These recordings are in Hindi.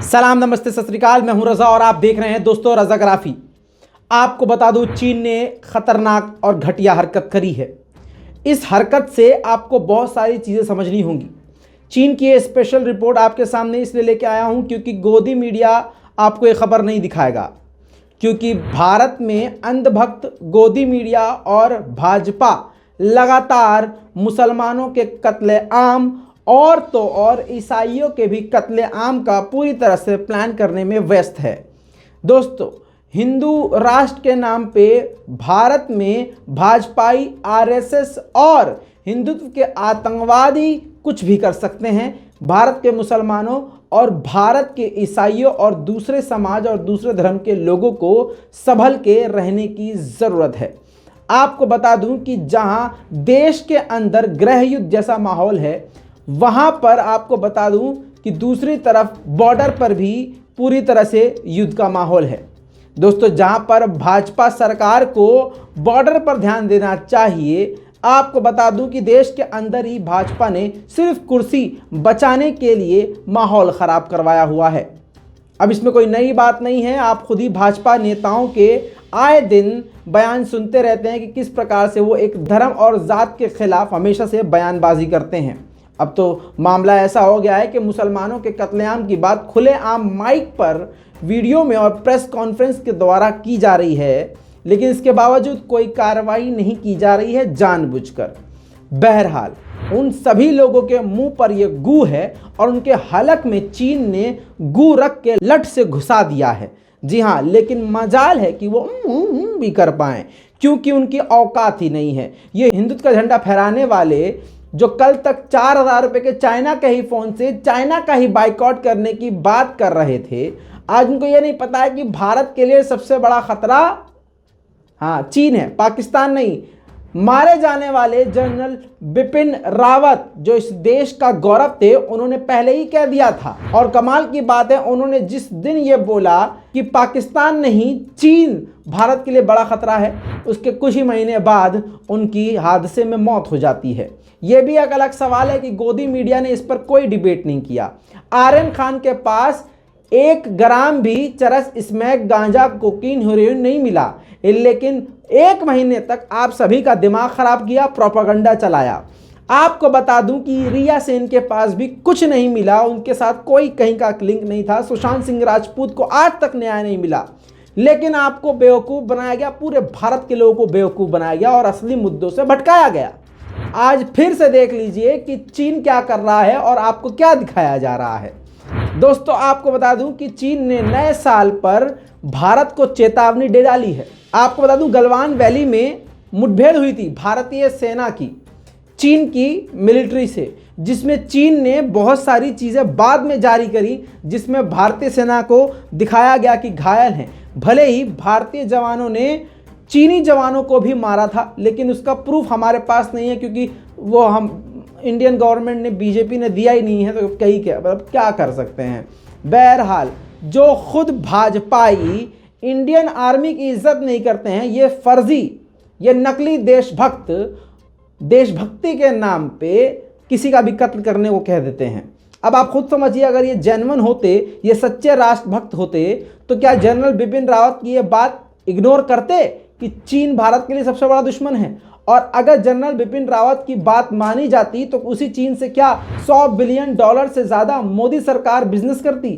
सलाम, नमस्ते, सत श्री अकाल। मैं हूं रजा और आप देख रहे हैं दोस्तों रजाग्राफी। आपको बता दूं, चीन ने खतरनाक और घटिया हरकत करी है। इस हरकत से आपको बहुत सारी चीज़ें समझनी होंगी। चीन की ये स्पेशल रिपोर्ट आपके सामने इसलिए लेके आया हूं क्योंकि गोदी मीडिया आपको ये खबर नहीं दिखाएगा, क्योंकि भारत में अंधभक्त गोदी मीडिया और भाजपा लगातार मुसलमानों के कत्लेआम और तो और ईसाइयों के भी कत्लेआम का पूरी तरह से प्लान करने में व्यस्त है। दोस्तों, हिंदू राष्ट्र के नाम पे भारत में भाजपाई, आरएसएस और हिंदुत्व के आतंकवादी कुछ भी कर सकते हैं। भारत के मुसलमानों और भारत के ईसाइयों और दूसरे समाज और दूसरे धर्म के लोगों को संभल के रहने की ज़रूरत है। आपको बता दूं कि जहां देश के अंदर गृह युद्ध जैसा माहौल है, वहां पर आपको बता दूं कि दूसरी तरफ बॉर्डर पर भी पूरी तरह से युद्ध का माहौल है। दोस्तों, जहां पर भाजपा सरकार को बॉर्डर पर ध्यान देना चाहिए, आपको बता दूं कि देश के अंदर ही भाजपा ने सिर्फ कुर्सी बचाने के लिए माहौल खराब करवाया हुआ है। अब इसमें कोई नई बात नहीं है। आप खुद ही भाजपा नेताओं के आए दिन बयान सुनते रहते हैं कि किस प्रकार से वो एक धर्म और जात के खिलाफ हमेशा से बयानबाजी करते हैं। अब तो मामला ऐसा हो गया है कि मुसलमानों के कत्लेआम की बात खुलेआम माइक पर, वीडियो में और प्रेस कॉन्फ्रेंस के द्वारा की जा रही है, लेकिन इसके बावजूद कोई कार्रवाई नहीं की जा रही है जानबूझकर। बहरहाल, उन सभी लोगों के मुंह पर यह गू है और उनके हलक में चीन ने गू रख के लट से घुसा दिया है। जी हाँ, लेकिन मजाल है कि वो भी कर पाएं, क्योंकि उनकी औकात ही नहीं है। ये हिंदुत्व का झंडा फहराने वाले जो कल तक 4,000 रुपये के चाइना के ही फ़ोन से चाइना का ही बाइकआउट करने की बात कर रहे थे, आज उनको ये नहीं पता है कि भारत के लिए सबसे बड़ा खतरा चीन है, पाकिस्तान नहीं। मारे जाने वाले जनरल बिपिन रावत, जो इस देश का गौरव थे, उन्होंने पहले ही कह दिया था। और कमाल की बात है, उन्होंने जिस दिन ये बोला कि पाकिस्तान नहीं चीन भारत के लिए बड़ा खतरा है, उसके कुछ ही महीने बाद उनकी हादसे में मौत हो जाती है। ये भी एक अलग सवाल है कि गोदी मीडिया ने इस पर कोई डिबेट नहीं किया। आर्यन खान के पास 1 ग्राम भी चरस, स्मैक, गांजा, कोकीन, हेरोइन नहीं मिला, लेकिन 1 महीने तक आप सभी का दिमाग खराब किया, प्रोपेगेंडा चलाया। आपको बता दूं कि रिया सेन के पास भी कुछ नहीं मिला, उनके साथ कोई कहीं का लिंक नहीं था। सुशांत सिंह राजपूत को आज तक न्याय नहीं मिला, लेकिन आपको बेवकूफ़ बनाया गया, पूरे भारत के लोगों को बेवकूफ़ बनाया गया और असली मुद्दों से भटकाया गया। आज फिर से देख लीजिए कि चीन क्या कर रहा है और आपको क्या दिखाया जा रहा है। दोस्तों, आपको बता दूं कि चीन ने नए साल पर भारत को चेतावनी दे डाली है। आपको बता दूं, गलवान वैली में मुठभेड़ हुई थी भारतीय सेना की चीन की मिलिट्री से, जिसमें चीन ने बहुत सारी चीज़ें बाद में जारी करी, जिसमें भारतीय सेना को दिखाया गया कि घायल हैं। भले ही भारतीय जवानों ने चीनी जवानों को भी मारा था, लेकिन उसका प्रूफ हमारे पास नहीं है, क्योंकि वो हम इंडियन गवर्नमेंट ने, बीजेपी ने दिया ही नहीं है, तो कहीं क्या मतलब क्या कर सकते हैं। बहरहाल, जो खुद भाजपाई इंडियन आर्मी की इज्जत नहीं करते हैं, ये फर्जी, ये नकली देशभक्त देशभक्ति के नाम पे किसी का भी कत्ल करने को कह देते हैं। अब आप खुद समझिए, अगर ये जेन्युइन होते, ये सच्चे राष्ट्रभक्त होते, तो क्या जनरल बिपिन रावत की ये बात इग्नोर करते कि चीन भारत के लिए सबसे बड़ा दुश्मन है? और अगर जनरल बिपिन रावत की बात मानी जाती, तो उसी चीन से क्या $100 बिलियन से ज़्यादा मोदी सरकार बिजनेस करती?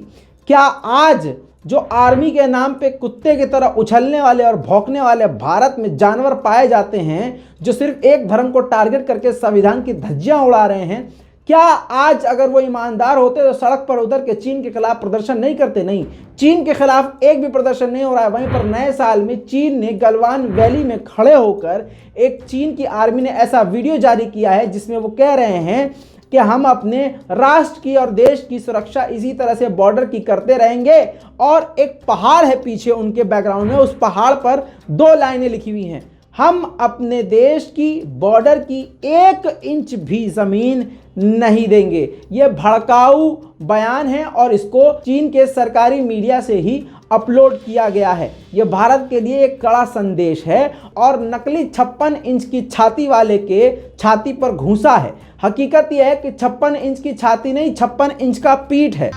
क्या आज जो आर्मी के नाम पे कुत्ते की तरह उछलने वाले और भौंकने वाले भारत में जानवर पाए जाते हैं, जो सिर्फ एक धर्म को टारगेट करके संविधान की धज्जियां उड़ा रहे हैं, क्या आज अगर वो ईमानदार होते तो सड़क पर उतर के चीन के खिलाफ प्रदर्शन नहीं करते? नहीं, चीन के खिलाफ एक भी प्रदर्शन नहीं हो रहा है। वहीं पर नए साल में चीन ने गलवान वैली में खड़े होकर एक चीन की आर्मी ने ऐसा वीडियो जारी किया है जिसमें वो कह रहे हैं कि हम अपने राष्ट्र की और देश की सुरक्षा इसी तरह से बॉर्डर की करते रहेंगे। और एक पहाड़ है पीछे उनके बैकग्राउंड में, उस पहाड़ पर 2 लाइनें लिखी हुई हैं, हम अपने देश की बॉर्डर की 1 इंच भी ज़मीन नहीं देंगे। ये भड़काऊ बयान है और इसको चीन के सरकारी मीडिया से ही अपलोड किया गया है। यह भारत के लिए एक कड़ा संदेश है और नकली 56 इंच की छाती वाले के छाती पर घूंसा है। हकीकत यह है कि 56 इंच की छाती नहीं, 56 इंच का पीठ है।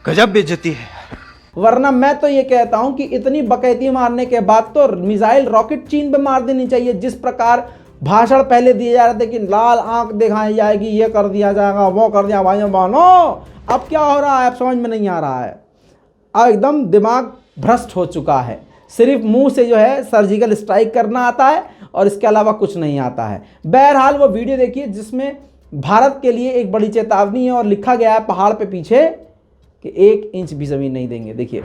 गजब बेइज्जती है। वरना मैं तो ये कहता हूं कि इतनी बकैती मारने के बाद तो मिसाइल रॉकेट चीन पे मार देनी चाहिए। जिस प्रकार भाषण पहले दिए जा रहे थे कि लाल आंख दिखाई जाएगी, ये कर दिया जाएगा, वो कर दिया, भाइयों बहनों अब क्या हो रहा है अब समझ में नहीं आ रहा है। अब एकदम दिमाग भ्रष्ट हो चुका है। सिर्फ मुंह से जो है सर्जिकल स्ट्राइक करना आता है और इसके अलावा कुछ नहीं आता है। बहरहाल वो वीडियो देखिए जिसमें भारत के लिए एक बड़ी चेतावनी है और लिखा गया है पहाड़ पे पीछे कि 1 इंच भी जमीन नहीं देंगे। देखिए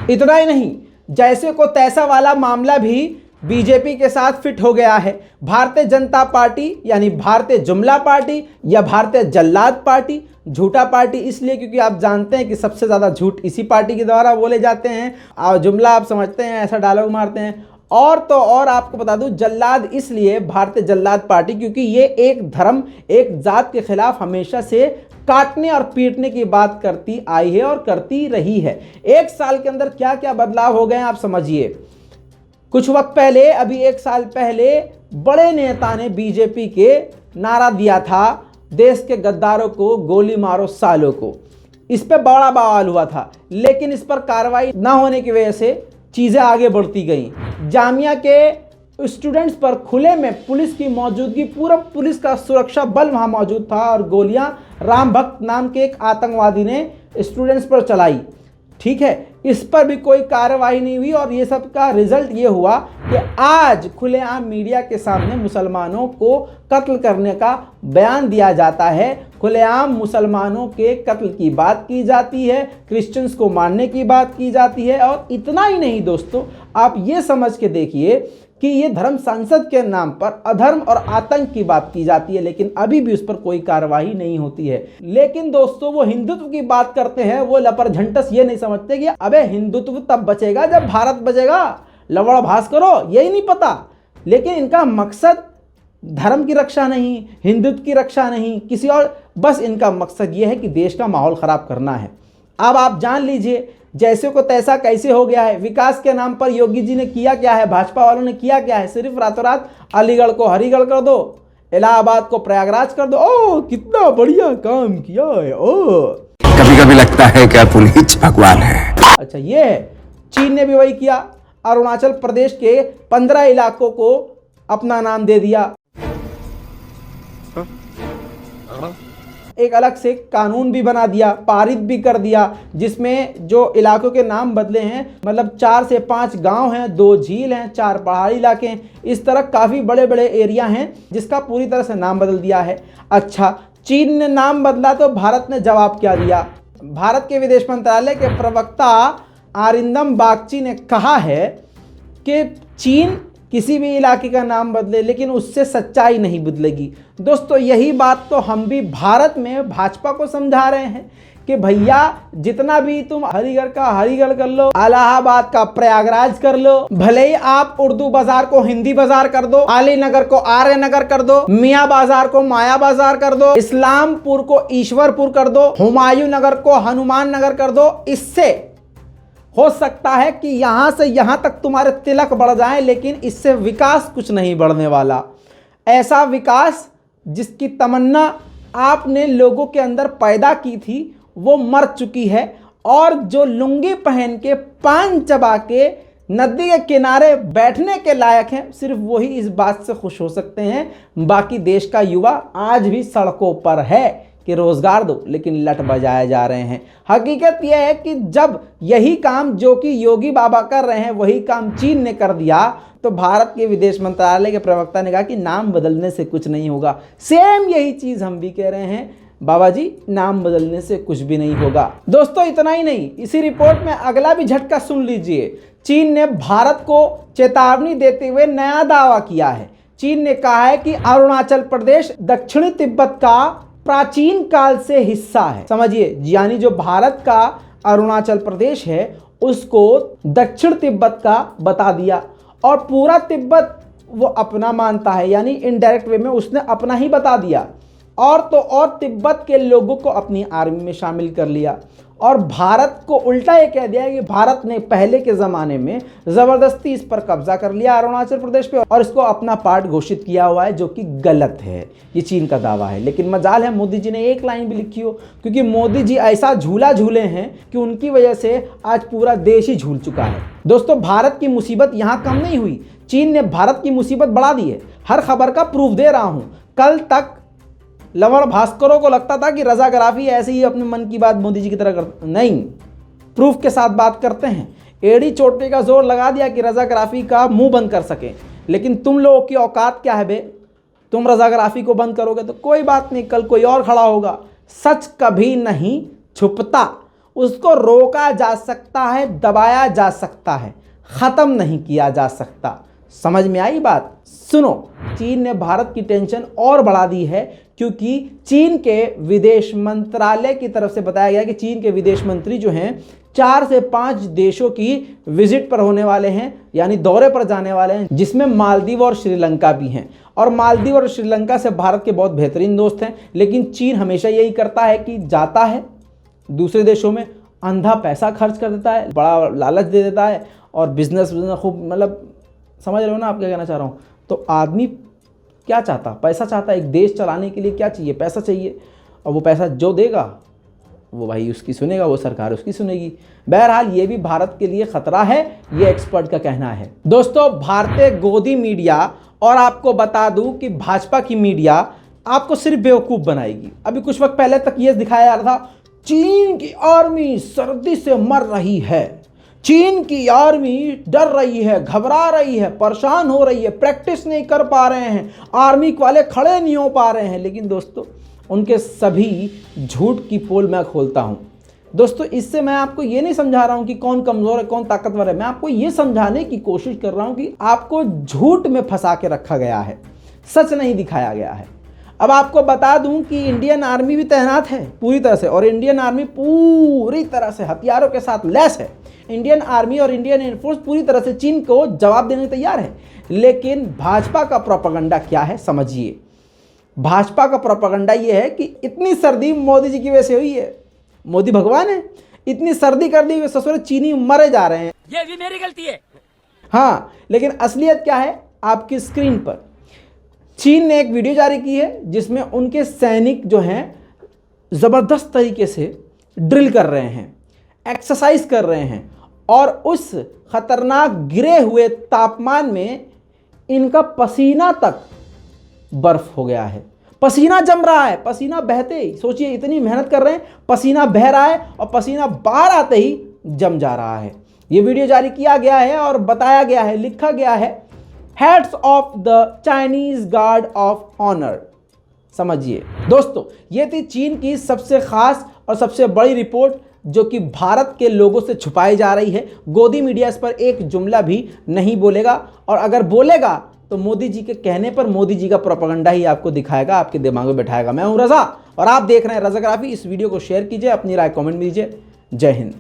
इतना ही नहीं, जैसे को तैसा वाला मामला भी बीजेपी के साथ फिट हो गया है। भारतीय जनता पार्टी यानी भारतीय जुमला पार्टी या भारतीय जल्लाद पार्टी, झूठा पार्टी इसलिए क्योंकि आप जानते हैं कि सबसे ज़्यादा झूठ इसी पार्टी के द्वारा बोले जाते हैं, और जुमला आप समझते हैं, ऐसा डायलॉग मारते हैं। और तो और आपको बता दूं जल्लाद इसलिए भारतीय जल्लाद पार्टी क्योंकि ये एक धर्म एक जात के खिलाफ हमेशा से काटने और पीटने की बात करती आई है और करती रही है। 1 साल के अंदर क्या क्या बदलाव हो गए हैं आप समझिए। कुछ वक्त पहले, अभी 1 साल पहले बड़े नेता ने बीजेपी के नारा दिया था, देश के गद्दारों को गोली मारो सालों को। इस पर बड़ा बवाल हुआ था, लेकिन इस पर कार्रवाई ना होने की वजह से चीज़ें आगे बढ़ती गईं। जामिया के स्टूडेंट्स पर खुले में पुलिस की मौजूदगी, पूरा पुलिस का सुरक्षा बल वहां मौजूद था और गोलियां राम भक्त नाम के एक आतंकवादी ने स्टूडेंट्स पर चलाई। ठीक है, इस पर भी कोई कार्रवाई नहीं हुई और ये सब का रिजल्ट ये हुआ कि आज खुलेआम मीडिया के सामने मुसलमानों को कत्ल करने का बयान दिया जाता है। खुलेआम मुसलमानों के कत्ल की बात की जाती है, क्रिश्चियंस को मारने की बात की जाती है। और इतना ही नहीं दोस्तों, आप ये समझ के देखिए कि ये धर्म संसद के नाम पर अधर्म और आतंक की बात की जाती है, लेकिन अभी भी उस पर कोई कार्रवाई नहीं होती है। लेकिन दोस्तों वो हिंदुत्व की बात करते हैं, वो लपरझंटस ये नहीं समझते कि अबे हिंदुत्व तब बचेगा जब भारत बचेगा। लवड़ भास करो, यही नहीं पता। लेकिन इनका मकसद धर्म की रक्षा नहीं, हिंदुत्व की रक्षा नहीं, किसी और, बस इनका मकसद ये है कि देश का माहौल खराब करना है। अब आप जान लीजिए जैसे को तैसा कैसे हो गया है। विकास के नाम पर योगी जी ने किया क्या है, भाजपा वालों ने किया क्या है, सिर्फ रातों रात अलीगढ़ को हरिगढ़ कर दो, इलाहाबाद को प्रयागराज कर दो। ओ कितना बढ़िया काम किया है। ओ कभी कभी लगता है कि आप उन्हीं भगवान है। अच्छा ये है, चीन ने भी वही किया, अरुणाचल प्रदेश के 15 इलाकों को अपना नाम दे दिया। एक अलग से कानून भी बना दिया, पारित भी कर दिया, जिसमें जो इलाकों के नाम बदले हैं, मतलब 4 से 5 गांव हैं, 2 झील हैं, 4 पहाड़ी इलाके हैं, इस तरह काफ़ी बड़े बड़े एरिया हैं जिसका पूरी तरह से नाम बदल दिया है। अच्छा, चीन ने नाम बदला तो भारत ने जवाब क्या दिया। भारत के विदेश मंत्रालय के प्रवक्ता आरिंदम बागची ने कहा है कि चीन किसी भी इलाके का नाम बदले लेकिन उससे सच्चाई नहीं बदलेगी। दोस्तों यही बात तो हम भी भारत में भाजपा को समझा रहे हैं कि भैया जितना भी तुम हरिगढ़ का हरिगढ़ कर लो, इलाहाबाद का प्रयागराज कर लो, भले ही आप उर्दू बाजार को हिंदी बाजार कर दो, आली नगर को आर्य नगर कर दो, मियाँ बाजार को माया बाजार कर दो, इस्लामपुर को ईश्वरपुर कर दो, हुमायूं नगर को हनुमान नगर कर दो। इससे हो सकता है कि यहां से यहां तक तुम्हारे तिलक बढ़ जाएं, लेकिन इससे विकास कुछ नहीं बढ़ने वाला। ऐसा विकास जिसकी तमन्ना आपने लोगों के अंदर पैदा की थी वो मर चुकी है, और जो लुंगी पहन के पान चबा के नदी के किनारे बैठने के लायक हैं सिर्फ वही इस बात से खुश हो सकते हैं। बाकी देश का युवा आज भी सड़कों पर है कि रोजगार दो, लेकिन लट बजाए जा रहे हैं। हकीकत यह है कि जब यही काम जो कि योगी बाबा कर रहे हैं वही काम चीन ने कर दिया, तो भारत के विदेश मंत्रालय के प्रवक्ता ने कहा कि नाम बदलने से कुछ नहीं होगा। सेम यही चीज हम भी कह रहे हैं, बाबा जी नाम बदलने से कुछ भी नहीं होगा। दोस्तों इतना ही नहीं, इसी रिपोर्ट में अगला भी झटका सुन लीजिए। चीन ने भारत को चेतावनी देते हुए नया दावा किया है। चीन ने कहा है कि अरुणाचल प्रदेश दक्षिणी तिब्बत का प्राचीन काल से हिस्सा है। समझिए, यानी जो भारत का अरुणाचल प्रदेश है उसको दक्षिण तिब्बत का बता दिया, और पूरा तिब्बत वो अपना मानता है, यानी इनडायरेक्ट वे में उसने अपना ही बता दिया। और तो और तिब्बत के लोगों को अपनी आर्मी में शामिल कर लिया। और भारत को उल्टा ये कह दिया है कि भारत ने पहले के ज़माने में ज़बरदस्ती इस पर कब्जा कर लिया अरुणाचल प्रदेश पे और इसको अपना पार्ट घोषित किया हुआ है, जो कि गलत है। ये चीन का दावा है। लेकिन मजाल है मोदी जी ने एक लाइन भी लिखी हो, क्योंकि मोदी जी ऐसा झूला झूले हैं कि उनकी वजह से आज पूरा देश ही झूल चुका है। दोस्तों, भारत की मुसीबत यहाँ कम नहीं हुई, चीन ने भारत की मुसीबत बढ़ा दी है। हर खबर का प्रूफ दे रहा हूँ। कल तक लवण भास्करों को लगता था कि रजा गराफी ऐसे ही अपने मन की बात मोदी जी की तरह करते, नहीं, प्रूफ के साथ बात करते हैं। एड़ी चोटी का जोर लगा दिया कि रजा गराफी का मुंह बंद कर सके, लेकिन तुम लोगों की औकात क्या है बे? तुम रजा गराफी को बंद करोगे तो कोई बात नहीं, कल कोई और खड़ा होगा। सच कभी नहीं छुपता, उसको रोका जा सकता है, दबाया जा सकता है, ख़त्म नहीं किया जा सकता। समझ में आई बात? सुनो, चीन ने भारत की टेंशन और बढ़ा दी है, क्योंकि चीन के विदेश मंत्रालय की तरफ से बताया गया कि चीन के विदेश मंत्री जो हैं 4 से 5 देशों की विजिट पर होने वाले हैं, यानी दौरे पर जाने वाले हैं, जिसमें मालदीव और श्रीलंका भी हैं। और मालदीव और श्रीलंका से भारत के बहुत बेहतरीन दोस्त हैं, लेकिन चीन हमेशा यही करता है कि जाता है दूसरे देशों में, अंधा पैसा खर्च कर देता है, बड़ा लालच दे देता है और बिजनेस खूब, मतलब समझ रहे हो ना आप क्या कहना चाह रहा हूँ। तो आदमी क्या चाहता? पैसा चाहता है। एक देश चलाने के लिए क्या चाहिए? पैसा चाहिए। और वो पैसा जो देगा वो भाई उसकी सुनेगा, वो सरकार उसकी सुनेगी। बहरहाल ये भी भारत के लिए खतरा है, ये एक्सपर्ट का कहना है। दोस्तों, भारतीय गोदी मीडिया, और आपको बता दूं कि भाजपा की मीडिया आपको सिर्फ बेवकूफ़ बनाएगी। अभी कुछ वक्त पहले तक ये दिखाया जा रहा था चीन की आर्मी सर्दी से मर रही है, चीन की आर्मी डर रही है, घबरा रही है, परेशान हो रही है, प्रैक्टिस नहीं कर पा रहे हैं, आर्मी वाले खड़े नहीं हो पा रहे हैं। लेकिन दोस्तों, उनके सभी झूठ की पोल मैं खोलता हूं। दोस्तों, इससे मैं आपको ये नहीं समझा रहा हूं कि कौन कमज़ोर है कौन ताकतवर है, मैं आपको ये समझाने की कोशिश कर रहा हूं कि आपको झूठ में फंसा के रखा गया है, सच नहीं दिखाया गया है। अब आपको बता दूं कि इंडियन आर्मी भी तैनात है पूरी तरह से, और इंडियन आर्मी पूरी तरह से हथियारों के साथ लैस है। इंडियन आर्मी और इंडियन एयरफोर्स पूरी तरह से चीन को जवाब देने तैयार है। लेकिन भाजपा का प्रोपेगेंडा क्या है समझिए। भाजपा का प्रोपेगेंडा ये है कि इतनी सर्दी मोदी जी की वजह से हुई है, मोदी भगवान है, इतनी सर्दी कर दी ससुर चीनी मरे जा रहे हैं, ये भी मेरी गलती है। हाँ, लेकिन असलियत क्या है आपकी स्क्रीन पर। चीन ने एक वीडियो जारी की है जिसमें उनके सैनिक जो हैं ज़बरदस्त तरीके से ड्रिल कर रहे हैं, एक्सरसाइज कर रहे हैं, और उस खतरनाक गिरे हुए तापमान में इनका पसीना तक बर्फ हो गया है, पसीना जम रहा है, पसीना बहते ही, सोचिए इतनी मेहनत कर रहे हैं, पसीना बह रहा है और पसीना बाहर आते ही जम जा रहा है। ये वीडियो जारी किया गया है और बताया गया है, लिखा गया है, heads of the Chinese guard of honour. समझिए दोस्तों, ये थी चीन की सबसे खास और सबसे बड़ी रिपोर्ट, जो कि भारत के लोगों से छुपाई जा रही है। गोदी मीडिया इस पर एक जुमला भी नहीं बोलेगा, और अगर बोलेगा तो मोदी जी के कहने पर मोदी जी का प्रोपेगेंडा ही आपको दिखाएगा, आपके दिमाग में बैठाएगा। मैं हूं रजा और आप देख रहे हैं रजाग्राफी। इस वीडियो को शेयर कीजिए, अपनी राय कमेंट में दीजिए। जय हिंद।